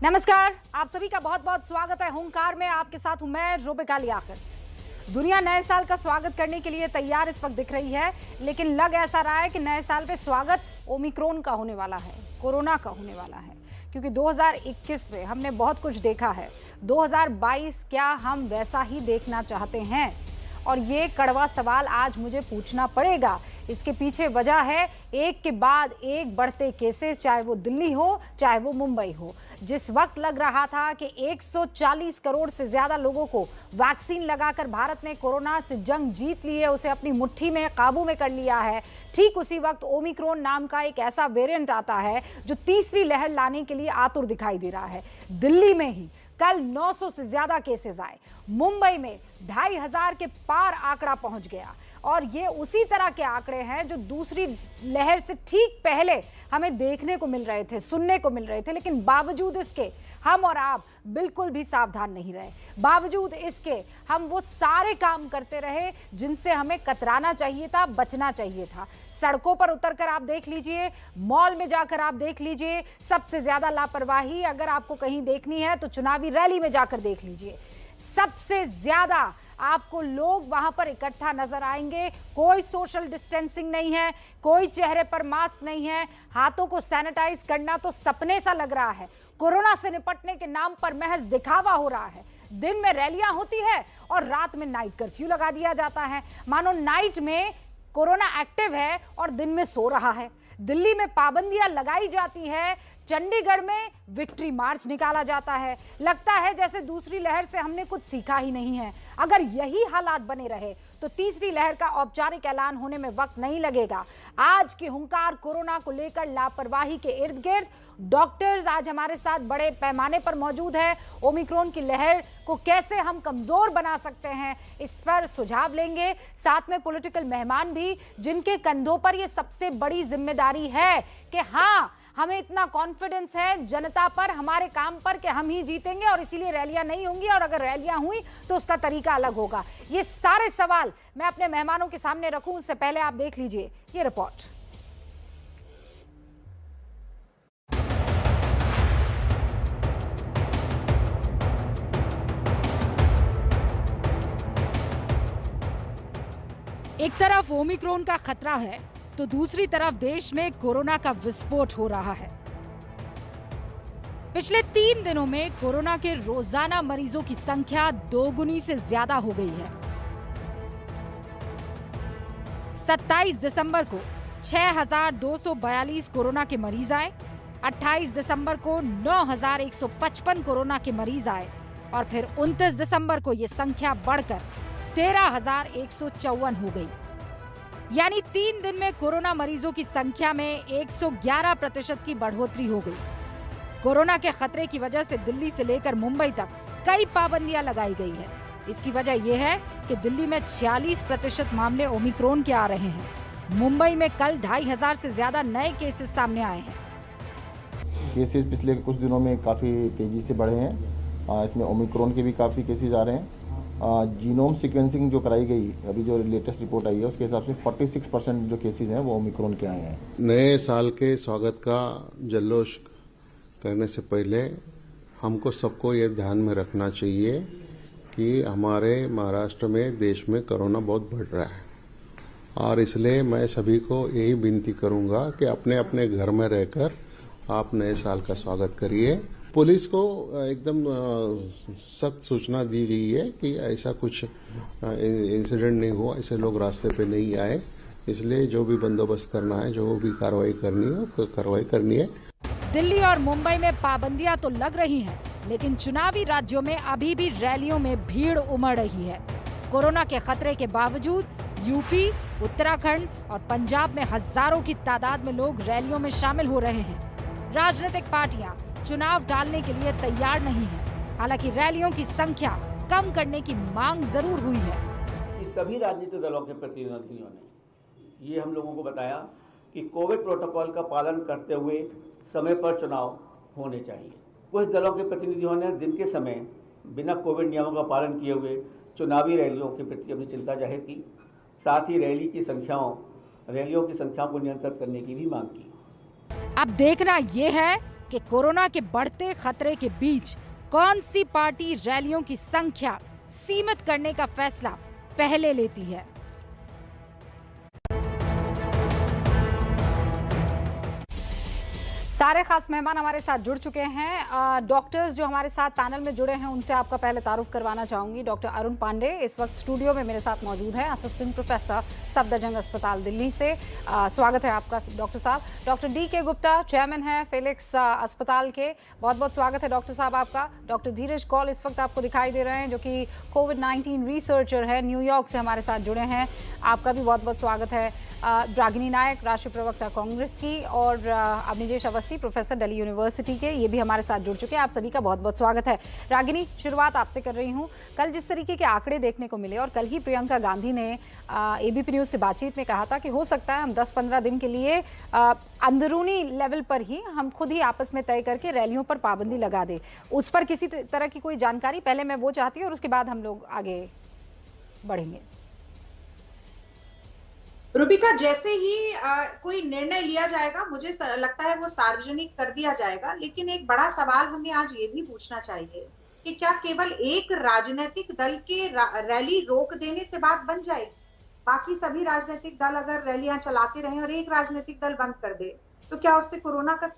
नमस्कार, आप सभी का बहुत बहुत स्वागत है हुंकार में। आपके साथ हूं मैं रूबिका लियाकत। दुनिया नए साल का स्वागत करने के लिए तैयार इस वक्त दिख रही है, लेकिन लग ऐसा रहा है कि नए साल पे स्वागत ओमिक्रॉन का होने वाला है, कोरोना का होने वाला है। क्योंकि 2021 में हमने बहुत कुछ देखा है, 2022 क्या हम वैसा ही देखना चाहते हैं? और ये कड़वा सवाल आज मुझे पूछना पड़ेगा। इसके पीछे वजह है एक के बाद एक बढ़ते केसेस, चाहे वो दिल्ली हो चाहे वो मुंबई हो। जिस वक्त लग रहा था कि 140 करोड़ से ज्यादा लोगों को वैक्सीन लगाकर भारत ने कोरोना से जंग जीत ली है, उसे अपनी मुट्ठी में काबू में कर लिया है, ठीक उसी वक्त ओमिक्रॉन नाम का एक ऐसा वेरिएंट आता है जो तीसरी लहर लाने के लिए आतुर दिखाई दे रहा है। दिल्ली में ही कल 900 से ज्यादा केसेस आए, मुंबई में 2500 के पार आंकड़ा पहुंच गया। और ये उसी तरह के आंकड़े हैं जो दूसरी लहर से ठीक पहले हमें देखने को मिल रहे थे, सुनने को मिल रहे थे। लेकिन बावजूद इसके हम और आप बिल्कुल भी सावधान नहीं रहे। बावजूद इसके हम वो सारे काम करते रहे जिनसे हमें कतराना चाहिए था, बचना चाहिए था। सड़कों पर उतरकर आप देख लीजिए, मॉल में जाकर आप देख लीजिए। सबसे ज्यादा लापरवाही अगर आपको कहीं देखनी है तो चुनावी रैली में जाकर देख लीजिए। सबसे ज्यादा आपको लोग वहां पर इकट्ठा नजर आएंगे। कोई सोशल डिस्टेंसिंग नहीं है, कोई चेहरे पर मास्क नहीं है, हाथों को सैनिटाइज करना तो सपने सा लग रहा है। कोरोना से निपटने के नाम पर महज दिखावा हो रहा है। दिन में रैलियां होती है और रात में नाइट कर्फ्यू लगा दिया जाता है, मानो नाइट में कोरोना एक्टिव है और दिन में सो रहा है। दिल्ली में पाबंदियां लगाई जाती है, चंडीगढ़ में विक्ट्री मार्च निकाला जाता है। लगता है जैसे दूसरी लहर से हमने कुछ सीखा ही नहीं है। अगर यही हालात बने रहे तो तीसरी लहर का औपचारिक ऐलान होने में वक्त नहीं लगेगा। आज की हुंकार कोरोना को लेकर लापरवाही के इर्द गिर्द डॉक्टर्स आज हमारे साथ बड़े पैमाने पर मौजूद है। ओमिक्रॉन की लहर को कैसे हम कमजोर बना सकते हैं, इस पर सुझाव लेंगे। साथ में पॉलिटिकल मेहमान भी, जिनके कंधों पर यह सबसे बड़ी जिम्मेदारी है कि हाँ, हमें इतना कॉन्फिडेंस है जनता पर, हमारे काम पर, कि हम ही जीतेंगे और इसीलिए रैलियां नहीं होंगी, और अगर रैलियां हुई तो उसका तरीका अलग होगा। ये सारे सवाल मैं अपने मेहमानों के सामने रखूं उससे पहले आप देख लीजिए ये रिपोर्ट। एक तरफ ओमिक्रॉन का खतरा है तो दूसरी तरफ देश में कोरोना का विस्फोट हो रहा है। पिछले 3 दिनों में कोरोना के रोजाना मरीजों की संख्या दोगुनी से ज्यादा हो गई है। 27 दिसंबर को 6,242 कोरोना के मरीज आए, 28 दिसंबर को 9,155 कोरोना के मरीज आए और फिर 29 दिसंबर को यह संख्या बढ़कर 13,154 हो गई। यानी 3 दिन में कोरोना मरीजों की संख्या में 111% की बढ़ोतरी हो गई। कोरोना के खतरे की वजह से दिल्ली से लेकर मुंबई तक कई पाबंदियां लगाई गई है। इसकी वजह यह है कि दिल्ली में 46% मामले ओमिक्रॉन के आ रहे हैं। मुंबई में कल 2500 से ज्यादा नए केसेस सामने आए हैं। केसेस पिछले कुछ दिनों में काफ़ी तेज़ी से बढ़े हैं। इसमें ओमिक्रॉन के भी काफ़ी केसेस आ रहे हैं। जीनोम सीक्वेंसिंग जो कराई गई, अभी जो लेटेस्ट रिपोर्ट आई है उसके हिसाब से 46% जो केसेस हैं वो ओमिक्रॉन के आए हैं। नए साल के स्वागत का जल्लोश करने से पहले हमको सबको ये ध्यान में रखना चाहिए कि हमारे महाराष्ट्र में, देश में कोरोना बहुत बढ़ रहा है, और इसलिए मैं सभी को यही विनती करूंगा कि अपने अपने घर में रहकर आप नए साल का स्वागत करिए। पुलिस को एकदम सख्त सूचना दी गई है कि ऐसा कुछ इंसिडेंट नहीं हो, ऐसे लोग रास्ते पे नहीं आए। इसलिए जो भी बंदोबस्त करना है, जो भी कार्रवाई करनी है, कार्रवाई करनी है। दिल्ली और मुंबई में पाबंदियां तो लग रही हैं, लेकिन चुनावी राज्यों में अभी भी रैलियों में भीड़ उमड़ रही है। कोरोना के खतरे के बावजूद यूपी, उत्तराखंड और पंजाब में हजारों की तादाद में लोग रैलियों में शामिल हो रहे हैं। राजनीतिक पार्टियां चुनाव टालने के लिए तैयार नहीं है। हालांकि रैलियों की संख्या कम करने की मांग जरूर हुई है। सभी राजनीतिक दलों के प्रतिनिधियों ने ये हम लोगों को बताया कि कोविड प्रोटोकॉल का पालन करते हुए समय पर चुनाव होने चाहिए। कुछ दलों के प्रतिनिधियों ने दिन के समय बिना कोविड नियमों का पालन किए हुए चुनावी रैलियों के प्रति अपनी चिंता जाहिर की। साथ ही रैलियों की संख्याओं को नियंत्रित करने की भी मांग की। अब देखना यह है कि कोरोना के बढ़ते खतरे के बीच कौन सी पार्टी रैलियों की संख्या सीमित करने का फैसला पहले लेती है। सारे खास मेहमान हमारे साथ जुड़ चुके हैं। डॉक्टर्स जो हमारे साथ पैनल में जुड़े हैं उनसे आपका पहले तारुफ करवाना चाहूंगी। डॉक्टर अरुण पांडे इस वक्त स्टूडियो में मेरे साथ मौजूद है, असिस्टेंट प्रोफेसर सफदरजंग अस्पताल दिल्ली से। स्वागत है आपका डॉक्टर साहब। डॉक्टर DK गुप्ता चेयरमैन है फेलिक्स अस्पताल के, बहुत बहुत स्वागत है डॉक्टर साहब आपका। डॉक्टर धीरज कौल इस वक्त आपको दिखाई दे रहे हैं, जो कि कोविड-19 रिसर्चर है, न्यूयॉर्क से हमारे साथ जुड़े हैं, आपका भी बहुत बहुत स्वागत है। रागिनी नायक राष्ट्रीय प्रवक्ता कांग्रेस की, और अवनिजेश अवस्थी प्रोफेसर दिल्ली यूनिवर्सिटी के, ये भी हमारे साथ जुड़ चुके हैं। आप सभी का बहुत बहुत स्वागत है। रागिनी, शुरुआत आपसे कर रही हूँ। कल जिस तरीके के आंकड़े देखने को मिले, और कल ही प्रियंका गांधी ने ABP न्यूज़ से बातचीत में कहा था कि हो सकता है हम 10-15 दिन के लिए अंदरूनी लेवल पर ही हम खुद ही आपस में तय करके रैलियों पर पाबंदी लगा दें, उस पर किसी तरह की कोई जानकारी पहले मैं वो चाहती हूँ, और उसके बाद हम लोग आगे बढ़ेंगे। रूबिका, जैसे ही कोई निर्णय लिया जाएगा, मुझे लगता है वो सार्वजनिक कर दिया जाएगा। लेकिन एक बड़ा सवाल हमें आज ये भी पूछना चाहिए कि क्या केवल एक राजनीतिक दल के रैली रोक देने से बात बन जाएगी? बाकी सभी राजनीतिक दल अगर रैलियां चलाते रहे और एक राजनीतिक दल बंद कर दे, तो क्या उससे कोरोना का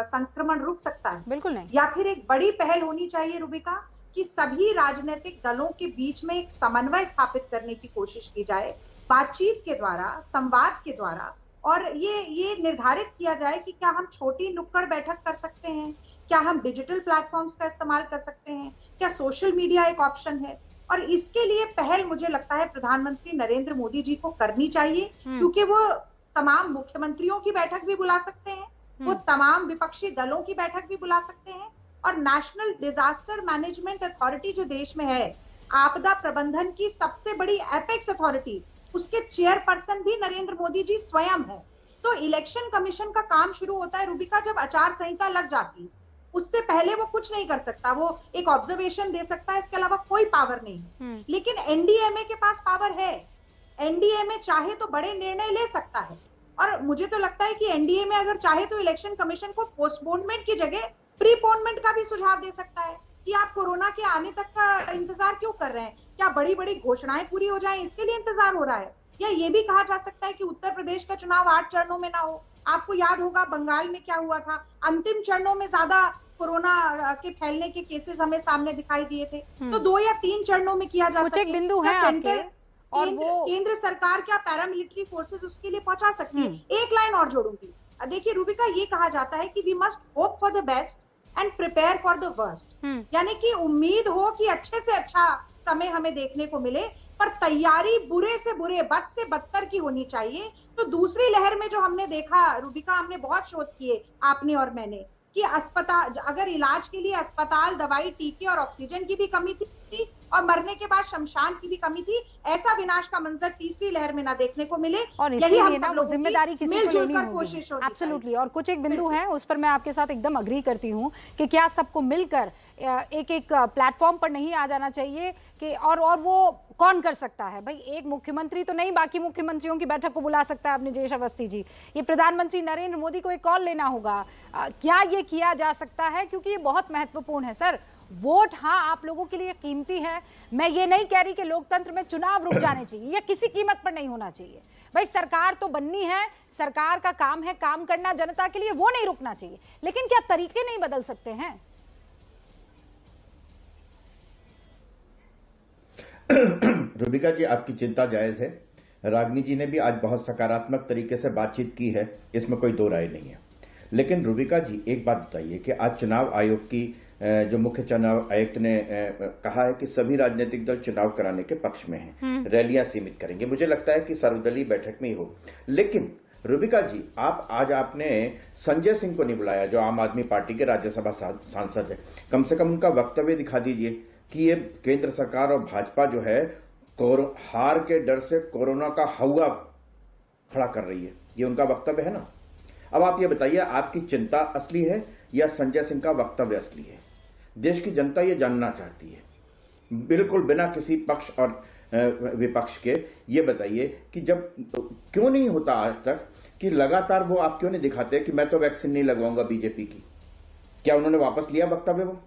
संक्रमण रुक सकता है? बिल्कुल नहीं। या फिर एक बड़ी पहल होनी चाहिए रूबिका, कि सभी राजनीतिक दलों के बीच में एक समन्वय स्थापित करने की कोशिश की जाए, बातचीत के द्वारा, संवाद के द्वारा, और ये निर्धारित किया जाए कि क्या हम छोटी नुक्कड़ बैठक कर सकते हैं, क्या हम डिजिटल प्लेटफॉर्म्स का इस्तेमाल कर सकते हैं, क्या सोशल मीडिया एक ऑप्शन है। और इसके लिए पहल मुझे लगता है प्रधानमंत्री नरेंद्र मोदी जी को करनी चाहिए, क्योंकि वो तमाम मुख्यमंत्रियों की बैठक भी बुला सकते हैं, वो तमाम विपक्षी दलों की बैठक भी बुला सकते हैं, और नेशनल डिजास्टर मैनेजमेंट अथॉरिटी जो देश में है, आपदा प्रबंधन की सबसे बड़ी एपेक्स अथॉरिटी, उसके चेयरपर्सन भी नरेंद्र मोदी जी स्वयं है। तो इलेक्शन कमीशन का काम शुरू होता है रूबिका जब आचार संहिता लग जाती है, उससे पहले वो कुछ नहीं कर सकता, वो एक ऑब्जर्वेशन दे सकता है, इसके अलावा कोई पावर नहीं। लेकिन NDMA के पास पावर है, NDMA चाहे तो बड़े निर्णय ले सकता है, और मुझे तो लगता है कि NDMA अगर चाहे तो इलेक्शन कमीशन को पोस्टपोनमेंट की जगह प्रीपोनमेंट का भी सुझाव दे सकता है कि आप कोरोना के आने तक का इंतजार क्यों कर रहे हैं, क्या बड़ी बड़ी घोषणाएं पूरी हो जाएं इसके लिए इंतजार हो रहा है। या ये भी कहा जा सकता है कि उत्तर प्रदेश का चुनाव 8 चरणों में ना हो। आपको याद होगा बंगाल में क्या हुआ था, अंतिम चरणों में ज्यादा कोरोना के फैलने के केसेस हमें सामने दिखाई दिए थे। तो 2 या 3 चरणों में किया जा सके। बिंदु है सेंटर और केंद्र सरकार क्या पैरामिलिट्री फोर्सेस उसके लिए पहुंचा सकती है। एक लाइन और जोड़ूंगी, देखिए रूबिका, ये कहा जाता है कि we must hope for the best and prepare for the worst, यानी कि उम्मीद हो कि अच्छे से अच्छा समय हमें देखने को मिले, पर तैयारी बुरे से बुरे, बद से बदतर की होनी चाहिए। तो दूसरी लहर में जो हमने देखा रूबिका, हमने बहुत शोध किए, आपने और मैंने, कि अस्पताल, अगर इलाज के लिए अस्पताल, दवाई, टीके और ऑक्सीजन की भी कमी थी, और मरने के बाद शमशान की भी कमी थी, ऐसा विनाश का मंजर तीसरी लहर में ना देखने को मिले। और इसीलिए ना वो जिम्मेदारी किसी को लेनी होगी। एब्सोल्युटली। और कुछ एक बिंदु है उस पर मैं आपके साथ एकदम अग्री करती हूँ कि क्या सबको मिलकर एक प्लेटफॉर्म पर नहीं आ जाना चाहिए कि और वो कौन कर सकता है भाई, एक मुख्यमंत्री तो नहीं, बाकी मुख्यमंत्रियों की बैठक को बुला सकता है अवनिजेश अवस्थी जी, ये प्रधानमंत्री नरेंद्र मोदी को एक कॉल लेना होगा। क्या ये किया जा सकता है, क्योंकि ये बहुत महत्वपूर्ण है सर। वोट हाँ आप लोगों के लिए कीमती है, मैं ये नहीं कह रही कि लोकतंत्र में चुनाव रुक जाने चाहिए, या किसी कीमत पर नहीं होना चाहिए। भाई सरकार तो बननी है, सरकार का काम है काम करना जनता के लिए, वो नहीं रुकना चाहिए, लेकिन क्या तरीके नहीं बदल सकते हैं? रूबिका जी, आपकी चिंता जायज है। रागिनी जी ने भी आज बहुत सकारात्मक तरीके से बातचीत की है, इसमें कोई दो राय नहीं है। लेकिन रूबिका जी, एक बात बताइए कि आज चुनाव आयोग की जो मुख्य चुनाव आयुक्त ने कहा है कि सभी राजनीतिक दल चुनाव कराने के पक्ष में हैं, रैलियां सीमित करेंगे। मुझे लगता है कि सर्वदलीय बैठक में ही हो। लेकिन रूबिका जी, आपने संजय सिंह को नहीं बुलाया, जो आम आदमी पार्टी के राज्यसभा सांसद है। कम से कम उनका वक्तव्य दिखा दीजिए कि ये केंद्र सरकार और भाजपा जो है हार के डर से कोरोना का हवा खड़ा कर रही है, ये उनका वक्तव्य है ना। अब आप ये बताइए, आपकी चिंता असली है या संजय सिंह का वक्तव्य असली है? देश की जनता ये जानना चाहती है, बिल्कुल बिना किसी पक्ष और विपक्ष के। ये बताइए कि जब क्यों नहीं होता आज तक कि लगातार वो आप क्यों नहीं दिखाते कि मैं तो वैक्सीन नहीं लगवाऊंगा बीजेपी की, क्या उन्होंने वापस लिया वक्तव्य? वो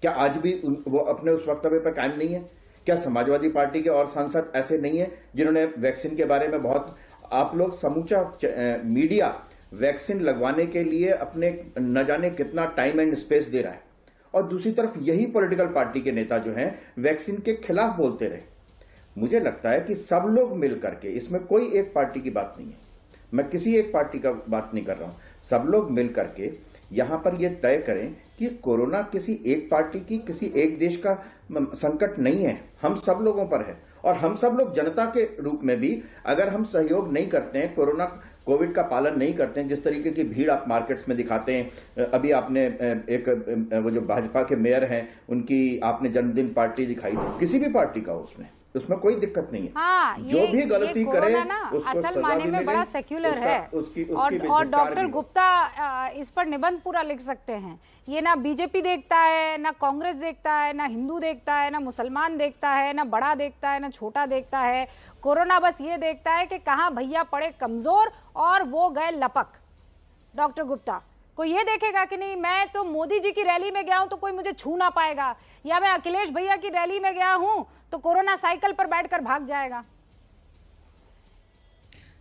क्या आज भी वो अपने उस वक्तव्य पर कायम नहीं है? क्या समाजवादी पार्टी के और सांसद ऐसे नहीं है जिन्होंने वैक्सीन के बारे में बहुत, आप लोग समूचा मीडिया वैक्सीन लगवाने के लिए अपने न जाने कितना टाइम एंड स्पेस दे रहा है, और दूसरी तरफ यही पॉलिटिकल पार्टी के नेता जो हैं वैक्सीन के खिलाफ बोलते रहे। मुझे लगता है कि सब लोग मिल करके, इसमें कोई एक पार्टी की बात नहीं है, मैं किसी एक पार्टी का बात नहीं कर रहा हूं, सब लोग मिल करके यहां पर यह तय करें कि कोरोना किसी एक पार्टी की, किसी एक देश का संकट नहीं है, हम सब लोगों पर है। और हम सब लोग जनता के रूप में भी अगर हम सहयोग नहीं करते हैं, कोविड का पालन नहीं करते हैं, जिस तरीके की भीड़ आप मार्केट्स में दिखाते हैं, अभी आपने एक वो जो भाजपा के मेयर हैं उनकी आपने जन्मदिन पार्टी दिखाई थी, किसी भी पार्टी का उसमें कोई दिक्कत नहीं है। हाँ, जो भी गलती करे उसको असल माने में बड़ा सेक्युलर है। और डॉक्टर गुप्ता इस पर निबंध पूरा लिख सकते हैं। ये ना बीजेपी देखता है, ना कांग्रेस देखता है, ना हिंदू देखता है, ना मुसलमान देखता है, ना बड़ा देखता है, ना छोटा देखता है। कोरोना बस ये देखता है कि कहाँ भैया पड़े कमजोर और वो गए लपक। डॉक्टर गुप्ता, कोई ये देखेगा कि नहीं मैं तो मोदी जी की रैली में गया हूं तो कोई मुझे छू ना पाएगा, या मैं अखिलेश भैया की रैली में गया हूं तो कोरोना साइकिल पर बैठकर भाग जाएगा?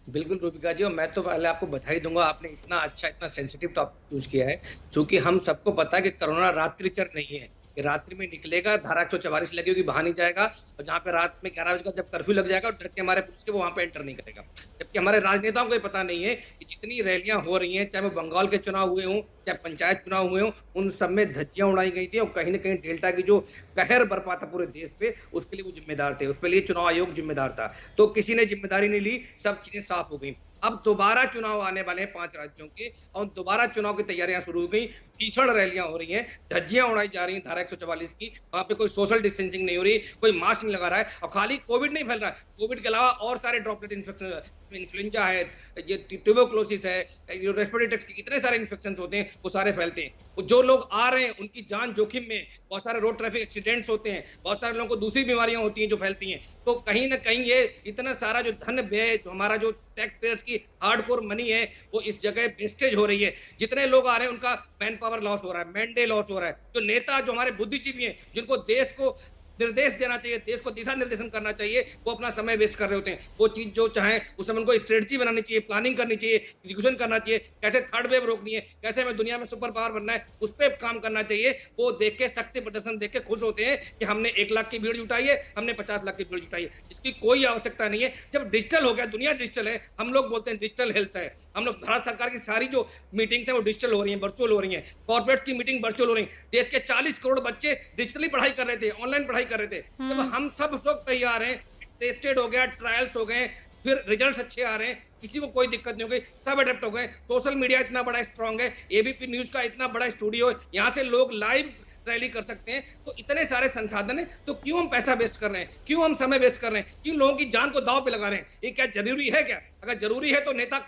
बिल्कुल रूबिका जी, और मैं तो पहले आपको बधाई दूंगा, आपने इतना अच्छा, इतना सेंसिटिव टॉपिक चूज किया है, क्योंकि हम सबको पता है कि कोरोना रात्रिचर नहीं है, कि रात्रि में निकलेगा, धारा 144 लगी होगी, बाहर नहीं जाएगा, और जहां पे रात में 11 बजे का जब कर्फ्यू लग जाएगा, डर के हमारे पुलिस के वो वहां पे एंटर नहीं करेगा। जबकि हमारे राजनेताओं को ये पता नहीं है कि जितनी रैलियां हो रही हैं, चाहे वो बंगाल के चुनाव हुए हों, चाहे पंचायत चुनाव हुए हों, उन सब में धज्जियां उड़ाई गई थी, और कहीं ना कहीं डेल्टा की जो कहर बरपा था पूरे देश पे, उसके लिए वो जिम्मेदार थे, उसके लिए चुनाव आयोग जिम्मेदार था। तो किसी ने जिम्मेदारी नहीं ली, सब चीजें साफ हो गई। अब दोबारा चुनाव आने वाले हैं 5 राज्यों के, और दोबारा चुनाव की तैयारियां शुरू हो गई, भीषण रैलियां हो रही हैं, धज्जियां उड़ाई जा रही हैं धारा 144 की, वहां पे कोई सोशल डिस्टेंसिंग नहीं हो रही, कोई मास्क नहीं लगा रहा है, और खाली कोविड नहीं फैल रहा है, कोविड के अलावा और सारे ड्रॉपलेट इन्फेक्शन, इन्फ्लुएंजा है, ये ट्यूबरकुलोसिस है, ये रेस्पिरेटरी ट्रैक्ट के इतने सारे इन्फेक्शन होते हैं, वो सारे फैलते हैं। जो लोग आ रहे हैं उनकी जान जोखिम में, बहुत सारे रोड ट्रैफिक एक्सीडेंट्स होते हैं, बहुत सारे लोगों को दूसरी बीमारियां होती हैं जो फैलती हैं। तो कहीं ना कहीं ये इतना सारा जो धन व्यय, जो हमारा जो टैक्स पेयर्स की हार्डकोर मनी है, वो इस जगह वेस्टेज हो रही है। जितने लोग आ रहे हैं उनका मैन पावर लॉस हो रहा है, मैन डे लॉस हो रहा है। जो नेता, जो हमारे बुद्धिजीवी हैं, जिनको देश को निर्देश देना चाहिए, देश को दिशा निर्देशन करना चाहिए, वो अपना समय वेस्ट कर रहे होते हैं। वो चीज जो चाहे उस समय उनको स्ट्रेटजी बनानी चाहिए, प्लानिंग करनी चाहिए, एग्जीक्यूशन करना चाहिए, कैसे थर्ड वेव रोकनी है, कैसे हमें दुनिया में सुपर पावर बनना है, उस पर काम करना चाहिए। वो देख के, शक्ति प्रदर्शन देख के खुश होते हैं कि हमने 1 लाख की भीड़ जुटाई है, हमने 50 लाख की भीड़ जुटाई है। इसकी कोई आवश्यकता नहीं है। जब डिजिटल हो गया, दुनिया डिजिटल है, हम लोग बोलते हैं डिजिटल हेल्थ है, हम लोग भारत सरकार की सारी जो मीटिंग्स है वो डिजिटल हो रही हैं, वर्चुअल हो रही हैं, कॉर्पोरेट्स की मीटिंग वर्चुअल हो रही हैं। देश के 40 करोड़ बच्चे डिजिटली पढ़ाई कर रहे थे, ऑनलाइन पढ़ाई कर रहे थे। जब हम सब लोग तैयार हैं, टेस्टेड हो गया, ट्रायल्स हो गए, फिर रिजल्ट्स अच्छे आ रहे हैं, किसी को कोई दिक्कत नहीं हो गई, सब अडेप्ट हो गए। सोशल मीडिया इतना बड़ा स्ट्रॉन्ग है, एबीपी न्यूज का इतना बड़ा स्टूडियो है, यहाँ से लोग लाइव रैली कर सकते हैं। तो इतने सारे संसाधन है, तो क्यों हम पैसा वेस्ट कर रहे हैं, क्यों हम समय वेस्ट कर रहे हैं, क्यों लोगों की जान को दांव पे लगा रहे हैं? ये क्या जरूरी है? क्या अगर जरूरी है तो नेता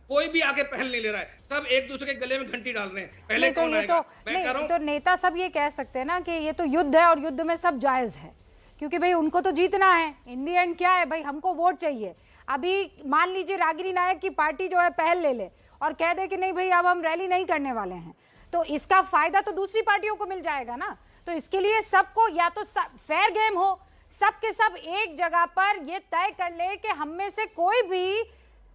कोई भी आगे पहल नहीं ले रहा है, सब एक दूसरे के गले में घंटी डाल रहे हैं। पहले कौन आएगा? मैं कह रहा हूं, तो नेता सब ये कह सकते हैं ना कि ये तो युद्ध है और युद्ध में सब जायज है, क्योंकि भाई उनको तो जीतना है। इन दी एंड क्या है भाई, हमको वोट चाहिए। अभी मान लीजिए रागिनी नायक की पार्टी जो है पहल ले ले और कह दे कि नहीं भाई अब हम रैली नहीं करने वाले हैं, तो इसका फायदा तो दूसरी पार्टियों को मिल जाएगा ना। तो इसके लिए सबको या तो फेयर गेम हो, सब के सब एक जगह पर ये तय कर ले कि हम में से कोई भी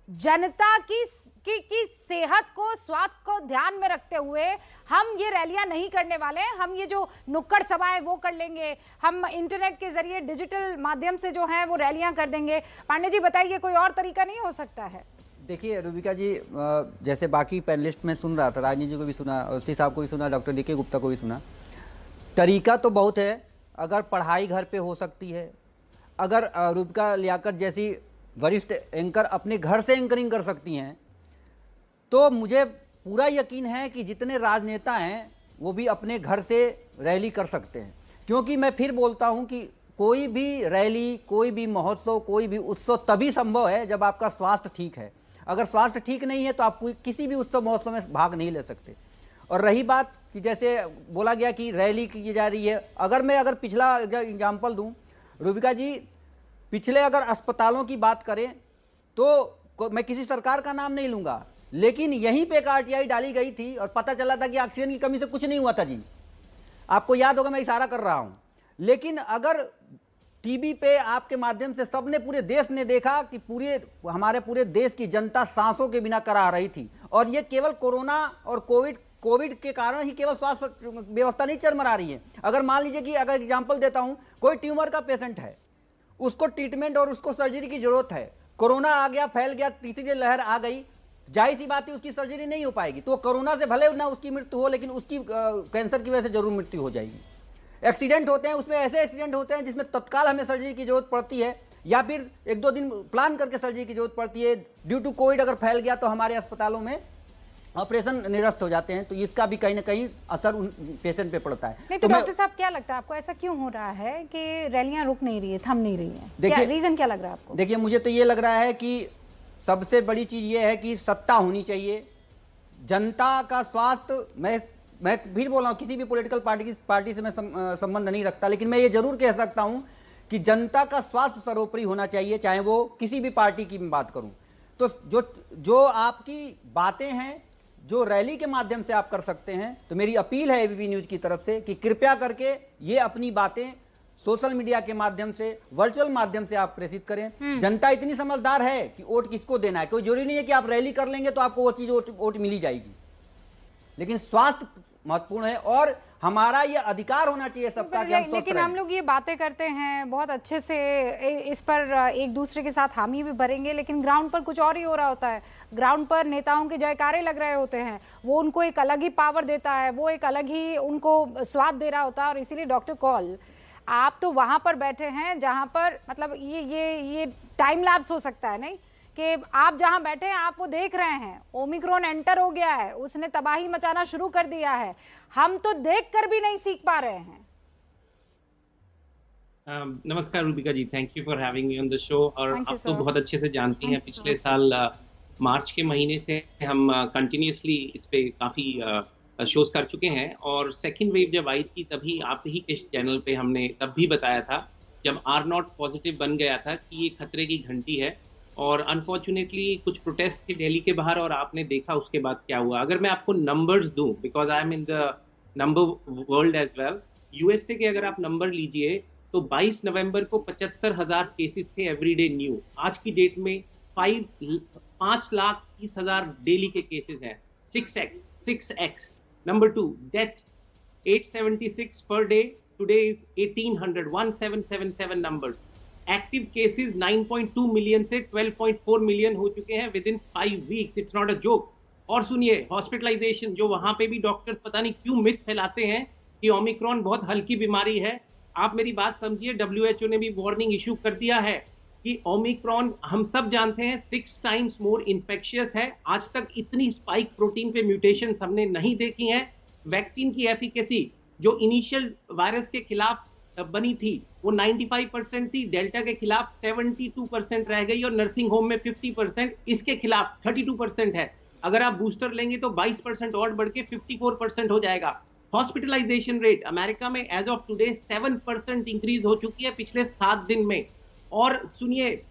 जनता की सेहत को, स्वास्थ्य को ध्यान में रखते हुए हम ये रैलियां नहीं करने वाले हैं। हम ये जो नुक्कड़ सभाएं वो कर लेंगे, हम इंटरनेट के जरिए डिजिटल माध्यम से जो है वो रैलियां कर देंगे। पांडे जी बताइए, कोई और तरीका नहीं हो सकता है? देखिए रूबिका जी, जैसे बाकी पैनलिस्ट में सुन रहा था, राजनी जी को भी सुना, अवस्थी साहब को भी सुना, डॉक्टर डीके गुप्ता को भी सुना। तरीका तो बहुत है। अगर पढ़ाई घर पे हो सकती है, अगर रूबिका लियाकत जैसी वरिष्ठ एंकर अपने घर से एंकरिंग कर सकती हैं, तो मुझे पूरा यकीन है कि जितने राजनेता हैं वो भी अपने घर से रैली कर सकते हैं। क्योंकि मैं फिर बोलता हूं कि कोई भी रैली, कोई भी महोत्सव, कोई भी उत्सव तभी संभव है जब आपका स्वास्थ्य ठीक है। अगर स्वास्थ्य ठीक नहीं है तो आप किसी भी उत्सव महोत्सव में भाग नहीं ले सकते। और रही बात कि जैसे बोला गया कि रैली की जा रही है, अगर पिछला एग्जाम्पल दूं रूबिका जी, पिछले अगर अस्पतालों की बात करें तो मैं किसी सरकार का नाम नहीं लूँगा, लेकिन यहीं पे एक आरटीआई डाली गई थी और पता चला था कि ऑक्सीजन की कमी से कुछ नहीं हुआ था जी। आपको याद होगा, मैं इशारा कर रहा हूं। लेकिन अगर टीवी पे आपके माध्यम से सबने, पूरे देश ने देखा कि हमारे पूरे देश की जनता सांसों के बिना करा रही थी, और ये केवल कोरोना और कोविड के कारण ही केवल स्वास्थ्य व्यवस्था नहीं चरमरा रही है। अगर मान लीजिए कि, अगर एग्जांपल देता हूं, कोई ट्यूमर का पेशेंट है, उसको ट्रीटमेंट और उसको सर्जरी की जरूरत है, कोरोना आ गया, फैल गया, तीसरी लहर आ गई, जाहिर सी बात है उसकी सर्जरी नहीं हो पाएगी। तो कोरोना से भले ना उसकी मृत्यु हो, लेकिन उसकी कैंसर की वजह से जरूर मृत्यु हो जाएगी। एक्सीडेंट होते हैं, उसमें ऐसे एक्सीडेंट होते हैं जिसमें तत्काल हमें सर्जरी की जरूरत पड़ती है, या फिर 1-2 दिन प्लान करके सर्जरी की जरूरत पड़ती है। ड्यू टू कोविड अगर फैल गया तो हमारे अस्पतालों में ऑपरेशन निरस्त हो जाते हैं, तो इसका भी कहीं ना कहीं असर उन पेशेंट पे पड़ता है। नहीं तो डॉक्टर साहब, क्या लगता है आपको, ऐसा क्यों हो रहा है कि रैलियां रुक नहीं रही है, थम नहीं रही है? देखिए, रीजन क्या लग रहा है आपको? देखिए, मुझे तो ये लग रहा है कि सबसे बड़ी चीज ये है कि सत्ता होनी चाहिए, जनता का स्वास्थ्य। मैं फिर बोल रहा हूँ, किसी भी पॉलिटिकल पार्टी से मैं संबंध नहीं रखता, लेकिन मैं ये जरूर कह सकता हूँ कि जनता का स्वास्थ्य सर्वोपरि होना चाहिए, चाहे वो किसी भी पार्टी की मैं बात करूँ। तो जो आपकी बातें हैं, जो रैली के माध्यम से आप कर सकते हैं, तो मेरी अपील है एबीपी न्यूज की तरफ से कि कृपया करके ये अपनी बातें सोशल मीडिया के माध्यम से, वर्चुअल माध्यम से आप प्रेषित करें। जनता इतनी समझदार है कि वोट किसको देना है। कोई जरूरी नहीं है कि आप रैली कर लेंगे तो आपको वो चीज वोट मिली जाएगी, लेकिन स्वास्थ्य महत्वपूर्ण है और हमारा ये अधिकार होना चाहिए सबका कि हम स्वस्थ लेकिन रहें। हम लोग ये बातें करते हैं बहुत अच्छे से, इस पर एक दूसरे के साथ हामी भी भरेंगे, लेकिन ग्राउंड पर कुछ और ही हो रहा होता है। ग्राउंड पर नेताओं के जयकारे लग रहे होते हैं, वो उनको एक अलग ही पावर देता है, वो एक अलग ही उनको स्वाद दे रहा होता है। और इसीलिए डॉक्टर कॉल, आप तो वहां पर बैठे हैं जहां पर मतलब ये टाइम लैप्स हो सकता है, नहीं कि आप जहां बैठे हैं आप वो देख रहे हैं, ओमिक्रॉन एंटर हो गया है, उसने तबाही मचाना शुरू कर दिया है, हम तो देखकर भी नहीं सीख पा रहे हैं। नमस्कार Rubika ji, thank you for having me on the show. और आप तो बहुत अच्छे से जानती हैं, पिछले साल मार्च के महीने से हम कंटिन्यूसली इस पे काफी शोज कर चुके हैं, और सेकेंड वेव जब आई थी तभी आप ही के चैनल पे हमने तब भी बताया था, जब R0 पॉजिटिव बन गया था, कि ये खतरे की घंटी है। और अनफॉर्चुनेटली कुछ प्रोटेस्ट थे दिल्ली के बाहर, और आपने देखा उसके बाद क्या हुआ। अगर मैं आपको नंबर्स दूं, because I am in the number world as well, USA के अगर आप नंबर लीजिए तो 22 नवंबर को 75,000 केसेस थे एवरीडे न्यू। आज की डेट में 5,30,000 डेली के केसेस हैं, 6x। Number 2, death 876 per day. Today is 1,777 numbers. Active cases 9.2 million से 12.4 million हो चुके हैं within 5 weeks. It's not a joke. और सुनिए, हॉस्पिटलाइजेशन, जो वहां पे भी डॉक्टर्स पता नहीं क्यों मिथ फैलाते हैं कि ओमिक्रॉन बहुत हल्की बीमारी है। आप मेरी बात समझिए, WHO ने भी वार्निंग इशू कर दिया है कि ओमिक्रॉन, हम सब जानते हैं, 6 times मोर इन्फेक्शियस है। आज तक इतनी स्पाइक प्रोटीन पे म्यूटेशन हमने नहीं देखी है। वैक्सीन की एफिकेसी जो इनिशियल वायरस के खिलाफ बनी थी वो 95% थी, डेल्टा के खिलाफ 72% रह गई, और नर्सिंग होम में 50%, इसके खिलाफ 32% है। अगर आप बूस्टर लेंगे तो 22% और बढ़ के 54% हो जाएगा। हॉस्पिटलाइजेशन रेट अमेरिका में एज ऑफ टुडे 7% इंक्रीज हो चुकी है पिछले 7 दिन में। और सुनिए,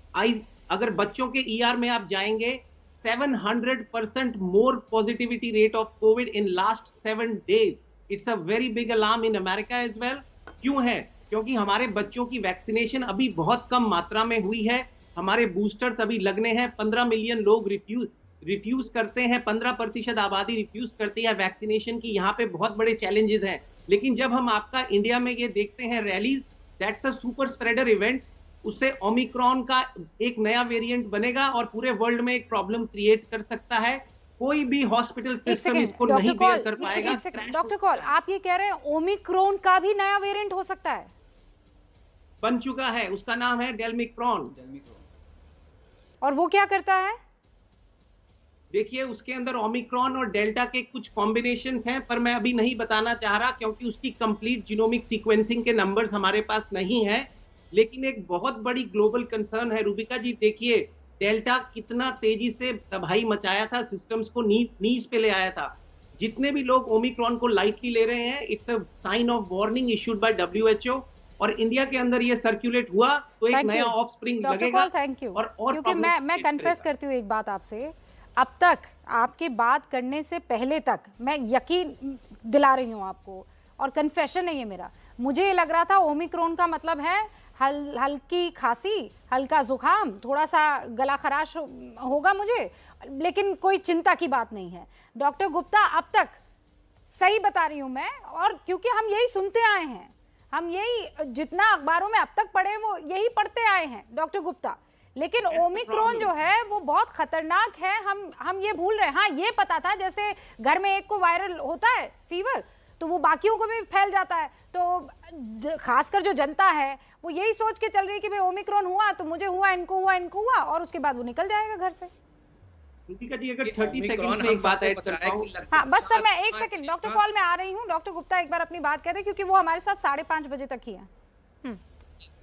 अगर बच्चों के ER में आप जाएंगे, 700% more positivity rate of Covid in last 7 days. It's a very big alarm in America as well. क्यों है? क्योंकि हमारे बच्चों की वैक्सीनेशन अभी बहुत कम मात्रा में हुई है। हमारे बूस्टर्स अभी लगने हैं। 15 मिलियन लोग रिफ्यूज करते हैं, 15% आबादी रिफ्यूज करती है वैक्सीनेशन की। यहाँ पे बहुत बड़े चैलेंजेस हैं। लेकिन जब हम आपका इंडिया में ये देखते हैं rallies, that's a super spreader event. उससे ओमिक्रॉन का एक नया वेरिएंट बनेगा और पूरे वर्ल्ड में एक प्रॉब्लम क्रिएट कर सकता है। कोई भी हॉस्पिटल सिस्टम इसको नहीं बेयर कर पाएगा। डॉक्टर कॉल, आप ये कह रहे हैं ओमिक्रॉन का भी नया वेरिएंट हो सकता है? बन चुका है, उसका नाम है डेल्मिक्रॉन। और वो क्या करता है? देखिए, उसके अंदर ओमिक्रॉन और डेल्टा के कुछ कॉम्बिनेशंस हैं, पर मैं अभी नहीं बताना चाह रहा क्योंकि उसकी कंप्लीट जीनोमिक सीक्वेंसिंग के नंबर्स हमारे पास नहीं है। लेकिन एक बहुत बड़ी ग्लोबल कंसर्न है रूबिका जी। देखिए, डेल्टा कितना तेजी से तबाही मचाया था, सिस्टम्स को नीज पे ले आया था। जितने भी लोग ओमिक्रॉन को लाइटली ले रहे हैं, it's a sign of warning issued by WHO। और इंडिया के अंदर ये सर्कुलेट हुआ तो एक नया ऑफस्प्रिंग लगेगा। Thank you. और क्योंकि मैं कन्फेस करती हूँ एक बात आपसे, अब तक आपके बात करने से पहले तक मैं यकीन दिला रही हूँ आपको, और कन्फेशन है ये मेरा, मुझे ये लग रहा था ओमिक्रॉन का मतलब है हल्की खांसी, हल्का जुकाम, थोड़ा सा गला खराश होगा मुझे, लेकिन कोई चिंता की बात नहीं है। डॉक्टर गुप्ता, अब तक सही बता रही हूँ मैं, और क्योंकि हम यही सुनते आए हैं, हम यही जितना अखबारों में अब तक पढ़े वो यही पढ़ते आए हैं डॉक्टर गुप्ता, लेकिन ओमिक्रॉन जो है वो बहुत खतरनाक है। हम ये भूल रहे हैं। हाँ, ये पता था जैसे घर में एक को वायरल होता है फीवर तो वो बाकियों को भी फैल जाता है, तो खासकर जो जनता है वो यही सोच के चल रही है कि भाई ओमिक्रॉन हुआ तो मुझे हुआ, इनको हुआ, और उसके बाद वो निकल जाएगा घर से। दीपिका जी, अगर 30 सेकंड में एक बात ऐड कर पाऊं। हाँ बस सर, मैं एक सेकंड, डॉक्टर कॉल में आ रही हूँ। डॉक्टर गुप्ता एक बार अपनी बात करें, क्योंकि वो हमारे साथ 5:30 बजे तक ही है।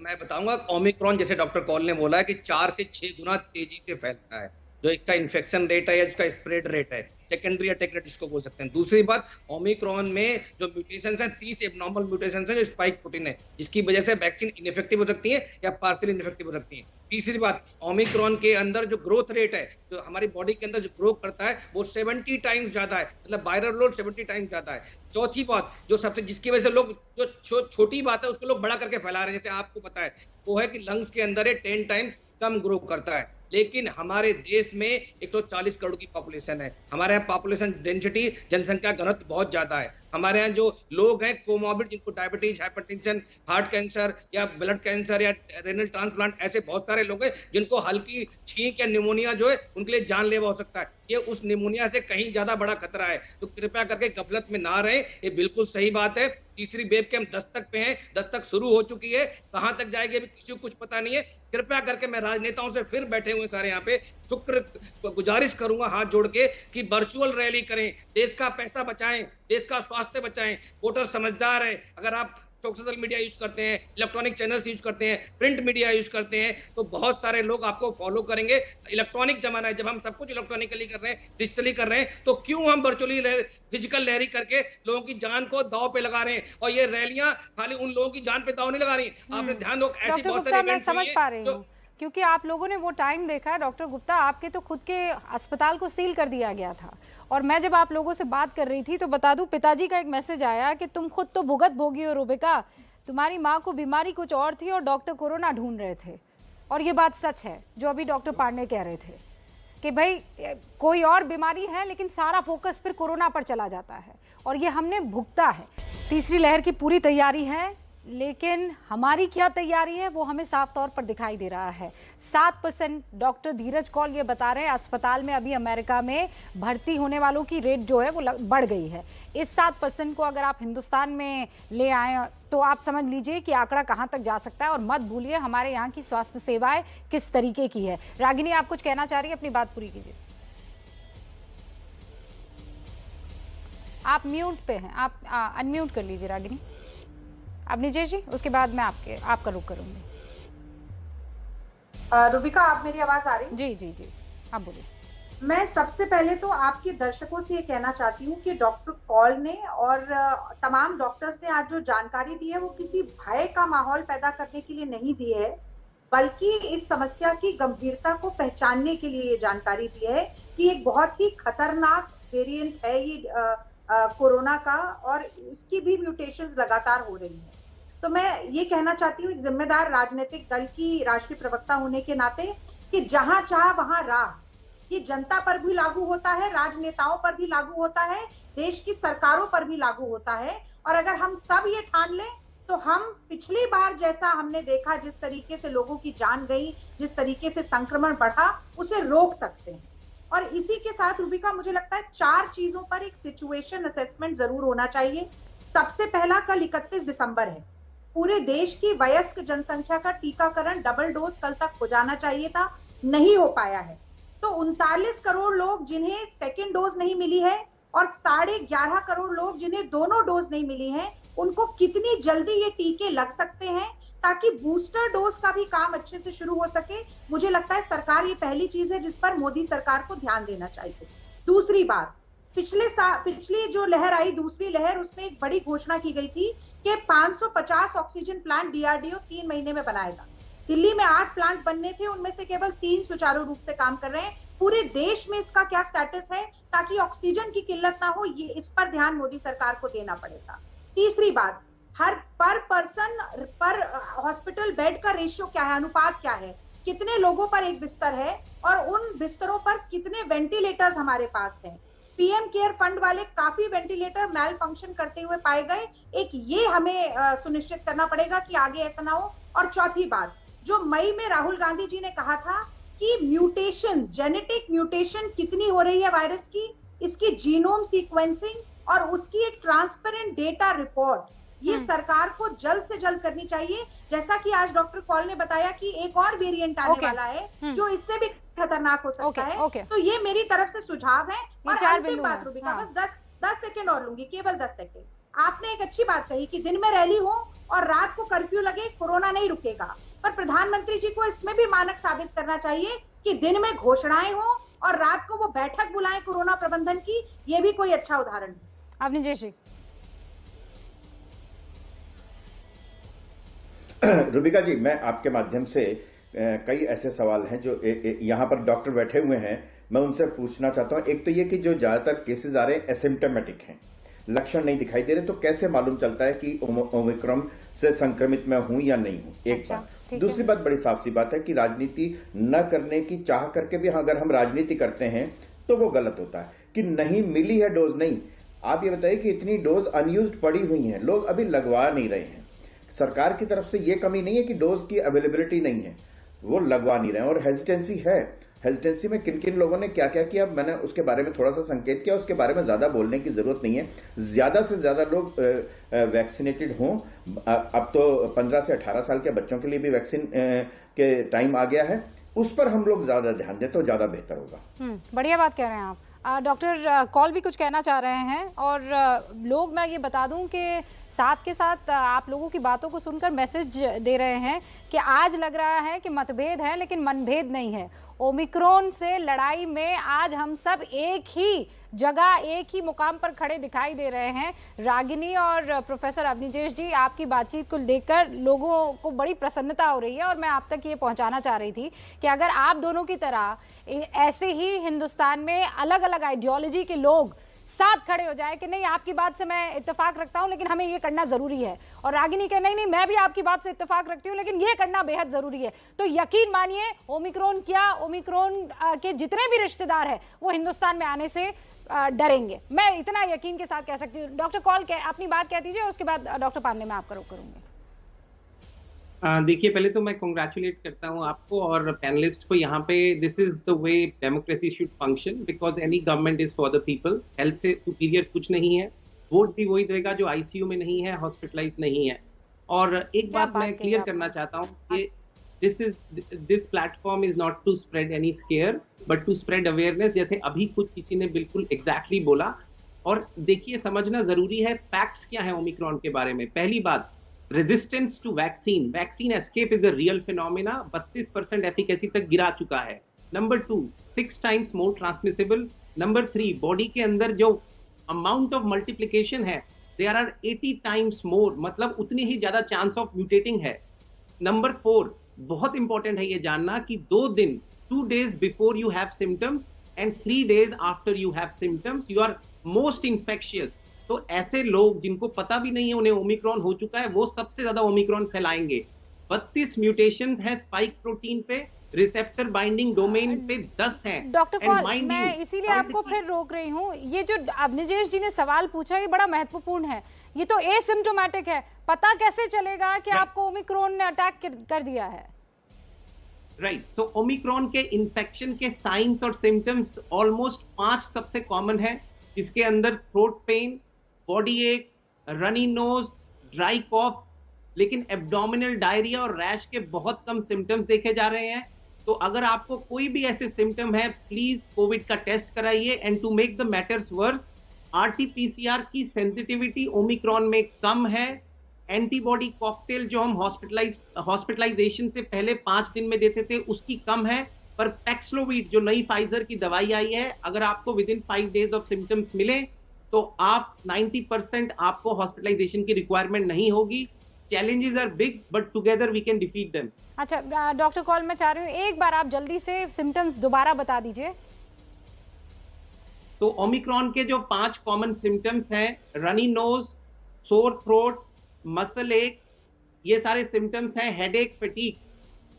मैं बताऊंगा, ओमिक्रॉन जैसे डॉक्टर कॉल ने बोला है कि 4 से 6 गुना तेजी से फैलता है, जो इसका इन्फेक्शन रेट है या इसका स्प्रेड रेट है, सेकेंडरी अटैक रेट इसको बोल सकते हैं। दूसरी बात, ओमिक्रॉन में जो म्यूटेशंस हैं 30 एबनॉर्मल म्यूटेशंस हैं जो स्पाइक प्रोटीन है, जिसकी वजह से वैक्सीन इनइफेक्टिव हो सकती है या पार्शियल इनइफेक्टिव हो सकती है। तीसरी बात, ओमिक्रॉन के अंदर जो ग्रोथ रेट है, जो हमारी बॉडी के अंदर जो ग्रो करता है वो 70 टाइम्स ज्यादा है, मतलब वायरल लोड 70 टाइम्स ज्यादा है। चौथी बात, जो सबसे जिसकी वजह से लोग जो छोटी बात है उसको लोग बड़ा करके फैला रहे हैं, जैसे आपको पता है, वो है कि लंग्स के अंदर 10 टाइम कम ग्रो करता है। लेकिन हमारे देश में 140 करोड़ की पॉपुलेशन है, हमारे यहाँ पॉपुलेशन डेंसिटी, जनसंख्या घनत्व बहुत ज्यादा है। हमारे यहाँ जो लोग हैं कोमॉर्बिड, जिनको डायबिटीज, हाइपरटेंशन, हार्ट कैंसर या ब्लड कैंसर या रेनल ट्रांसप्लांट, ऐसे बहुत सारे लोग हैं जिनको हल्की छींक या निमोनिया जो है उनके लिए जानलेवा हो सकता है। ये उस निमोनिया से कहीं ज्यादा बड़ा खतरा है, तो कृपया करके गफलत में ना रहें, ये बिल्कुल सही बात है। तीसरी वेव के हम दस्तक पे हैं, दस्तक शुरू हो चुकी है, कहां तक जाएगी अभी किसी को कुछ पता नहीं है। कृपया करके मैं राजनेताओं से फिर बैठे हुए सारे यहाँ पे शुक्र गुजारिश करूंगा हाथ जोड़ के कि वर्चुअल रैली करें, देश का पैसा बचाएं, देश का स्वास्थ्य बचाएं। वोटर समझदार है, अगर आप सोशल मीडिया यूज करते हैं, इलेक्ट्रॉनिक चैनल्स यूज करते हैं, प्रिंट मीडिया यूज करते हैं, तो बहुत सारे लोग आपको फॉलो करेंगे। इलेक्ट्रॉनिक जमाना है, जब हम सब कुछ इलेक्ट्रॉनिकली कर रहे हैं, डिजिटली कर रहे हैं, तो क्यों हम वर्चुअली फिजिकल लहरी करके लोगों की जान को दांव पे लगा रहे हैं। और ये रैलियां खाली उन लोगों की जान पे दांव नहीं लगा रही, आपने ध्यान दो, ऐसी बहुत सारी मैं समझ पा रही हूँ, क्योंकि आप लोगों ने वो टाइम देखा है। डॉक्टर गुप्ता, आपके तो खुद के अस्पताल को सील कर दिया गया था, और मैं जब आप लोगों से बात कर रही थी तो बता दूं, पिताजी का एक मैसेज आया कि तुम खुद तो भुगत भोगी हो रूबिका, तुम्हारी माँ को बीमारी कुछ और थी और डॉक्टर कोरोना ढूंढ रहे थे। और ये बात सच है जो अभी डॉक्टर पांडे कह रहे थे कि भाई कोई और बीमारी है, लेकिन सारा फोकस फिर कोरोना पर चला जाता है, और ये हमने भुगता है। तीसरी लहर की पूरी तैयारी है, लेकिन हमारी क्या तैयारी है वो हमें साफ तौर पर दिखाई दे रहा है। 7% डॉक्टर धीरज कौल ये बता रहे हैं, अस्पताल में अभी अमेरिका में भर्ती होने वालों की रेट जो है वो बढ़ गई है। इस 7% को अगर आप हिंदुस्तान में ले आए तो आप समझ लीजिए कि आंकड़ा कहां तक जा सकता है। और मत भूलिए हमारे यहाँ की स्वास्थ्य सेवाएं किस तरीके की है। रागिनी, आप कुछ कहना चाह रही है, अपनी बात पूरी कीजिए। आप म्यूट पे हैं, आप अनम्यूट कर लीजिए रागिनी। अब नीचे जी, उसके बाद मैं आपका रुख करूंगी। रूबिका, आप मेरी आवाज आ रही? जी जी जी, आप बोलिए। मैं सबसे पहले तो आपके दर्शकों से ये कहना चाहती हूँ कि डॉक्टर कॉल ने और तमाम डॉक्टर्स ने आज जो जानकारी दी है वो किसी भय का माहौल पैदा करने के लिए नहीं दी है, बल्कि इस समस्या की गंभीरता को पहचानने के लिए ये जानकारी दी है कि एक बहुत ही खतरनाक वेरिएंट है ये कोरोना का, और इसकी भी म्यूटेशंस लगातार हो रही हैं। तो मैं ये कहना चाहती हूँ एक जिम्मेदार राजनीतिक दल की राष्ट्रीय प्रवक्ता होने के नाते कि जहां चाह वहां राह, ये जनता पर भी लागू होता है, राजनेताओं पर भी लागू होता है, देश की सरकारों पर भी लागू होता है। और अगर हम सब ये ठान लें तो हम पिछली बार जैसा हमने देखा, जिस तरीके से लोगों की जान गई, जिस तरीके से संक्रमण बढ़ा, उसे रोक सकते हैं। और इसी के साथ रूबिका, मुझे लगता है 4 चीजों पर एक सिचुएशन असेसमेंट जरूर होना चाहिए। सबसे पहला, कल 31 दिसंबर है, पूरे देश की वयस्क जनसंख्या का टीकाकरण डबल डोज कल तक हो जाना चाहिए था, नहीं हो पाया है। तो 39 करोड़ लोग जिन्हें सेकेंड डोज नहीं मिली है और 11.5 करोड़ लोग जिन्हें दोनों डोज नहीं मिली है, उनको कितनी जल्दी ये टीके लग सकते हैं ताकि बूस्टर डोज का भी काम अच्छे से शुरू हो सके। मुझे लगता है सरकार, ये पहली चीज है जिस पर मोदी सरकार को ध्यान देना चाहिए। दूसरी बात, पिछली जो लहर आई, दूसरी लहर, उसमें एक बड़ी घोषणा की गई थी कि 550 ऑक्सीजन प्लांट डीआरडीओ 3 महीने में बनाएगा। दिल्ली में 8 प्लांट बनने थे, उनमें से केवल 3 सुचारू रूप से काम कर रहे हैं। पूरे देश में इसका क्या स्टेटस है, ताकि ऑक्सीजन की किल्लत ना हो, ये इस पर ध्यान मोदी सरकार को देना पड़ेगा। तीसरी बात, हर पर पर्सन पर हॉस्पिटल बेड का रेशियो क्या है, अनुपात क्या है, कितने लोगों पर एक बिस्तर है और उन बिस्तरों पर कितने वेंटिलेटर्स हमारे पास हैं। पीएम केयर फंड वाले काफी वेंटिलेटर मैल फंक्शन करते हुए पाए गए, एक ये हमें सुनिश्चित करना पड़ेगा कि आगे ऐसा ना हो। और चौथी बात, जो मई में राहुल गांधी जी ने कहा था कि म्यूटेशन, जेनेटिक म्यूटेशन कितनी हो रही है वायरस की, इसकी जीनोम सीक्वेंसिंग और उसकी एक ट्रांसपेरेंट डेटा रिपोर्ट, ये सरकार को जल्द से जल्द करनी चाहिए। जैसा कि आज डॉक्टर कौल ने बताया कि एक और वेरिएंट आने वाला है जो इससे भी खतरनाक हो सकता है। तो ये मेरी तरफ से सुझाव है। और अंतिम बात रूबिका, बस 10 सेकेंड और लूंगी, केवल 10 सेकेंड। आपने एक अच्छी बात कही कि दिन में रैली हो और रात को कर्फ्यू लगे, कोरोना नहीं रुकेगा। पर प्रधानमंत्री जी को इसमें भी मानक साबित करना चाहिए कि दिन में घोषणाएं हो और रात को वो बैठक बुलाएं कोरोना प्रबंधन की, ये भी कोई अच्छा उदाहरण है। अवनीश जी। रुबिका जी, मैं आपके माध्यम से कई ऐसे सवाल हैं जो यहाँ पर डॉक्टर बैठे हुए हैं, मैं उनसे पूछना चाहता हूँ। एक तो ये कि जो ज्यादातर केसेस आ रहे हैं एसिम्प्टोमेटिक हैं, लक्षण नहीं दिखाई दे रहे, तो कैसे मालूम चलता है कि ओमिक्रॉन से संक्रमित मैं हूं या नहीं हूं? एक बात। दूसरी बात, बड़ी साफ सी बात है कि राजनीति न करने की चाह करके भी अगर हम राजनीति करते हैं तो वो गलत होता है। कि नहीं मिली है डोज, नहीं, आप ये बताइए कि इतनी डोज अनयूज्ड पड़ी हुई हैं, लोग अभी लगवा नहीं रहे हैं। सरकार की तरफ से ये कमी नहीं है कि डोज की अवेलेबिलिटी नहीं है, वो लगवा नहीं रहे हैं। और हेजिटेंसी है, हेजिटेंसी में किन किन लोगों ने क्या क्या किया, मैंने उसके बारे में थोड़ा सा संकेत किया, उसके बारे में ज्यादा बोलने की जरूरत नहीं है। ज्यादा से ज्यादा लोग वैक्सीनेटेड हों। अब तो 15 से 18 साल के बच्चों के लिए भी वैक्सीन के टाइम आ गया है, उस पर हम लोग ज्यादा ध्यान दें तो ज्यादा बेहतर होगा। बढ़िया बात कह रहे हैं आप। डॉक्टर कौल भी कुछ कहना चाह रहे हैं और लोग, मैं ये बता दूं कि साथ के साथ आप लोगों की बातों को सुनकर मैसेज दे रहे हैं कि आज लग रहा है कि मतभेद है लेकिन मनभेद नहीं है। ओमिक्रॉन से लड़ाई में आज हम सब एक ही जगह, एक ही मुकाम पर खड़े दिखाई दे रहे हैं। रागिनी और प्रोफेसर अवनीश जी, आपकी बातचीत को देखकर लोगों को बड़ी प्रसन्नता हो रही है और मैं आप तक ये पहुंचाना चाह रही थी कि अगर आप दोनों की तरह ऐसे ही हिंदुस्तान में अलग अलग आइडियोलॉजी के लोग साथ खड़े हो जाए कि नहीं, आपकी बात से मैं इत्तेफाक रखता हूं लेकिन हमें ये करना जरूरी है, और रागिनी के नहीं, मैं भी आपकी बात से इत्तेफाक रखती हूं लेकिन ये करना बेहद जरूरी है, तो यकीन मानिए ओमिक्रॉन क्या, ओमिक्रॉन के जितने भी रिश्तेदार हैं वो हिंदुस्तान में आने से डरेंगे। मैं इतना यकीन के साथ कह सकती हूँ। डॉक्टर कौल अपनी बात कह दीजिए और उसके बाद डॉक्टर पांडे मैं आपका रुख करूंगी। देखिए, पहले तो मैं कॉन्ग्रेचुलेट करता हूं आपको और पैनलिस्ट को यहाँ पे। This is the way democracy should function, because any government is for the people. Health से सुपीरियर कुछ नहीं है। वोट भी वही देगा जो आईसीयू में नहीं है, हॉस्पिटलाइज नहीं है। और एक बात मैं क्लियर करना चाहता हूँ कि this platform is not to spread any scare but to spread awareness, जैसे अभी कुछ किसी ने बिल्कुल एग्जैक्टली बोला। और देखिए, समझना जरूरी है फैक्ट्स क्या है ओमिक्रॉन के बारे में। पहली बात, resistance to vaccine, vaccine escape is a real phenomena, 32% efficacy तक गिरा चुका है। Number 2, 6 times more transmissible. Number 3, body के अंदर जो अमाउंट ऑफ मल्टीप्लिकेशन है, देयर आर 80 टाइम्स मोर, मतलब उतनी ही ज्यादा चांस ऑफ म्यूटेटिंग है। नंबर 4, बहुत इंपॉर्टेंट है ये जानना कि 2 days before you have symptoms and 3 days after you have symptoms you are most infectious. तो ऐसे लोग जिनको पता भी नहीं है उन्हें ओमिक्रॉन हो चुका है, वो सबसे ज्यादा ओमिक्रॉन फैलाएंगे। 32 म्यूटेशंस हैं स्पाइक प्रोटीन पे, रिसेप्टर बाइंडिंग डोमेन पे 10 हैं। डॉक्टर कौल, मैं इसीलिए आपको फिर रोक रही हूँ। ये जो अवनीश जी ने सवाल पूछा ये बड़ा महत्वपूर्ण है। ये तो एसिम्प्टोमेटिक है, पता कैसे चलेगा कि आपको ओमिक्रॉन ने अटैक कर दिया है? राइट, तो ओमिक्रॉन के इन्फेक्शन के साइंस और सिम्टम्स ऑलमोस्ट 5 सबसे कॉमन है, जिसके अंदर थ्रोट पेन, बॉडी एक, रनी नोज, ड्राई कॉफ, लेकिन एब्डोमिनल डायरिया और रैश के बहुत कम सिम्टम्स देखे जा रहे हैं। तो अगर आपको कोई भी ऐसे सिम्टम है, प्लीज कोविड का टेस्ट कराइए। And to make the matters worse, RT PCR की सेंसिटिविटी ओमिक्रॉन में कम है। एंटीबॉडी कॉकटेल जो हम हॉस्पिटलाइजेशन से पहले 5 दिन में देते थे उसकी कम है। पर पैक्सलोविड जो नई फाइजर की दवाई आई है, अगर आपको with in 5 days of symptoms मिले तो आप 90% आपको हॉस्पिटलाइजेशन की रिक्वायरमेंट नहीं होगी। Challenges are big but together we can defeat them. अच्छा डॉक्टर कौल, मैं चाह रही हूँ एक बार आप जल्दी से सिम्टम्स दोबारा बता दीजिए। तो ओमिक्रॉन के जो 5 कॉमन सिम्टम्स हैं, runny nose, sore throat, muscle एक, ये सारे सिम्टम्स हैं, हेडेक, फटीग,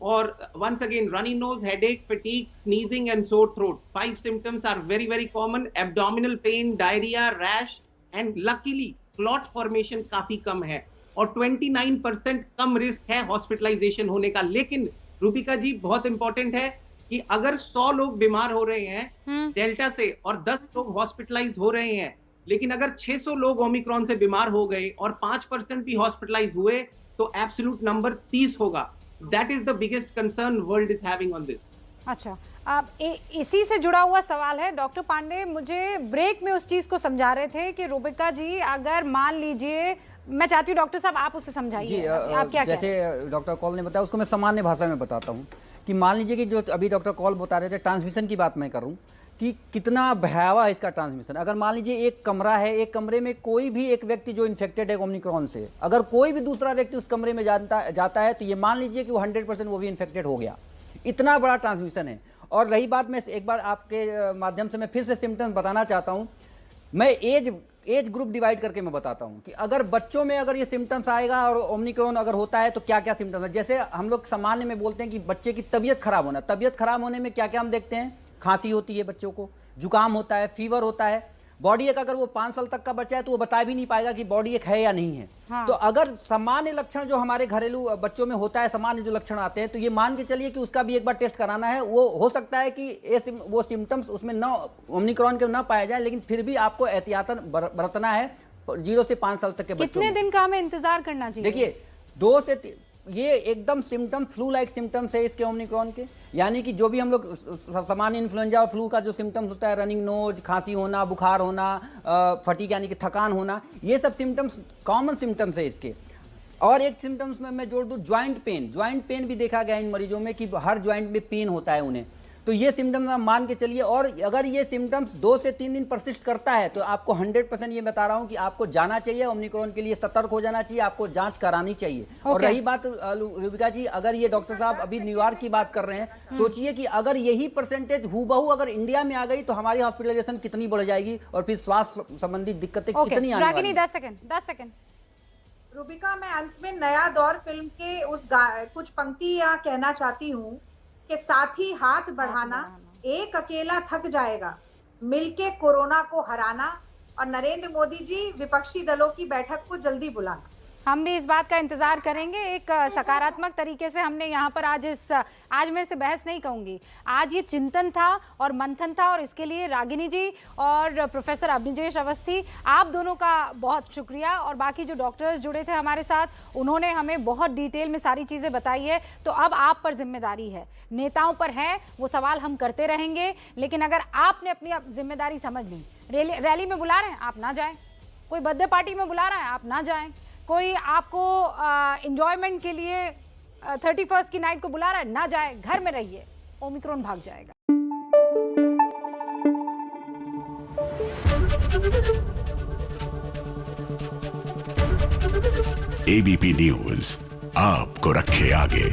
और once again runny nose, headache, fatigue, sneezing and sore throat. 5 symptoms are very common. Abdominal pain, diarrhea, rash, and luckily clot formation काफी कम है और 29% कम risk है hospitalisation होने का। लेकिन रूबिका जी, बहुत इंपॉर्टेंट है कि अगर 100 लोग बीमार हो रहे हैं डेल्टा से और 10 लोग हॉस्पिटलाइज हो रहे हैं, लेकिन अगर 600 लोग ओमिक्रॉन से बीमार हो गए और 5% भी हॉस्पिटलाइज हुए तो एब्सोल्यूट नंबर 30 होगा। That is the biggest concern world is having on this. अच्छा, अब इसी से जुड़ा हुआ सवाल है। डॉक्टर पांडे मुझे ब्रेक में उस चीज को समझा रहे थे कि रूबिका जी, अगर मान लीजिए, मैं चाहती हूँ डॉक्टर साहब आप उसे समझाइए, आप क्या जैसे डॉक्टर कौल ने बताया उसको मैं सामान्य भाषा में बताता हूँ कि मान लीजिए कि जो अभी डॉक्टर कौल बता रहे थे, ट्रांसमिशन की बात मैं करूँ कि कितना भयावह है इसका ट्रांसमिशन। अगर मान लीजिए एक कमरा है, एक कमरे में कोई भी एक व्यक्ति जो इन्फेक्टेड है ओमिक्रॉन से, अगर कोई भी दूसरा व्यक्ति उस कमरे में जाता है तो ये मान लीजिए कि वो 100% वो भी इन्फेक्टेड हो गया। इतना बड़ा ट्रांसमिशन है। और रही बात, मैं एक बार आपके माध्यम से मैं फिर से सिम्टम्स बताना चाहता हूँ। मैं एज ग्रुप डिवाइड करके मैं बताता हूँ कि अगर बच्चों में अगर ये सिम्टम्स आएगा और ओमिक्रॉन अगर होता है तो क्या क्या सिम्टम्स है। जैसे हम लोग सामान्य में बोलते हैं कि बच्चे की तबीयत खराब होना, तबीयत खराब होने में क्या क्या हम देखते हैं, खांसी होती है बच्चों को, जुकाम होता है, फीवर होता है। बॉडी एक, अगर वो 5 साल तक का बच्चा है तो वो बता भी नहीं पाएगा कि बॉडी एक है या नहीं है। हाँ। तो अगर सामान्य लक्षण जो हमारे घरेलू बच्चों में होता है, सामान्य जो लक्षण आते हैं, तो ये मान के चलिए कि उसका भी एक बार टेस्ट कराना है। वो हो सकता है कि वो सिम्टम्स उसमें न ओमिक्रॉन के ना पाया जाए, लेकिन फिर भी आपको एहतियातन बरतना है 0 से 5 साल तक के बच्चों। कितने दिन का हमें इंतजार करना चाहिए? देखिए, 2 से ये एकदम सिम्टम फ्लू लाइक सिम्टम्स है इसके ओमिक्रॉन के, यानी कि जो भी हम लोग सामान्य इन्फ्लुएंजा और फ्लू का जो सिम्टम्स होता है, रनिंग नोज, खांसी होना, बुखार होना, फटीग यानी कि थकान होना, ये सब सिम्टम्स कॉमन सिम्टम्स है इसके। और एक सिम्टम्स में मैं जोड़ दूं, ज्वाइंट पेन भी देखा गया इन मरीजों में कि हर ज्वाइंट में पेन होता है उन्हें। तो ये सिम्टम्स आप मान के चलिए, और अगर ये सिम्टम्स 2 से 3 दिन परसिस्ट करता है तो आपको 100% ये बता रहा हूं कि आपको जाना चाहिए, ओमिक्रॉन के लिए सतर्क हो जाना चाहिए, आपको जांच करानी चाहिए। और रही बात रूबिका जी, अगर ये डॉक्टर साहब अभी न्यूयॉर्क की बात कर रहे हैं, सोचिए कि अगर यही परसेंटेज हूबहू अगर इंडिया में आ गई तो हमारी हॉस्पिटलाइजेशन कितनी बढ़ जाएगी और फिर स्वास्थ्य संबंधी दिक्कतें कितनी आने वाली। 10 सेकंड। रूबिका, मैं अंत में नया दौर फिल्म के कुछ पंक्तियां कहना चाहती हूँ कि साथी हाथ बढ़ाना, एक अकेला थक जाएगा, मिलके कोरोना को हराना, और नरेंद्र मोदी जी विपक्षी दलों की बैठक को जल्दी बुलाना। हम भी इस बात का इंतजार करेंगे। एक सकारात्मक तरीके से हमने यहाँ पर आज मैं इसे बहस नहीं कहूँगी, आज ये चिंतन था और मंथन था, और इसके लिए रागिनी जी और प्रोफेसर अभिजेश अवस्थी, आप दोनों का बहुत शुक्रिया। और बाकी जो डॉक्टर्स जुड़े थे हमारे साथ, उन्होंने हमें बहुत डिटेल में सारी चीज़ें बताई है। तो अब आप पर जिम्मेदारी है, नेताओं पर है, वो सवाल हम करते रहेंगे, लेकिन अगर आपने अपनी जिम्मेदारी समझ ली, रैली में बुला रहे हैं आप ना जाएं, कोई बर्थडे पार्टी में बुला रहा है आप ना जाएं, कोई आपको एंजॉयमेंट के लिए 31st की नाइट को बुला रहा है ना जाए, घर में रहिए, ओमिक्रॉन भाग जाएगा। एबीपी न्यूज आपको रखे आगे।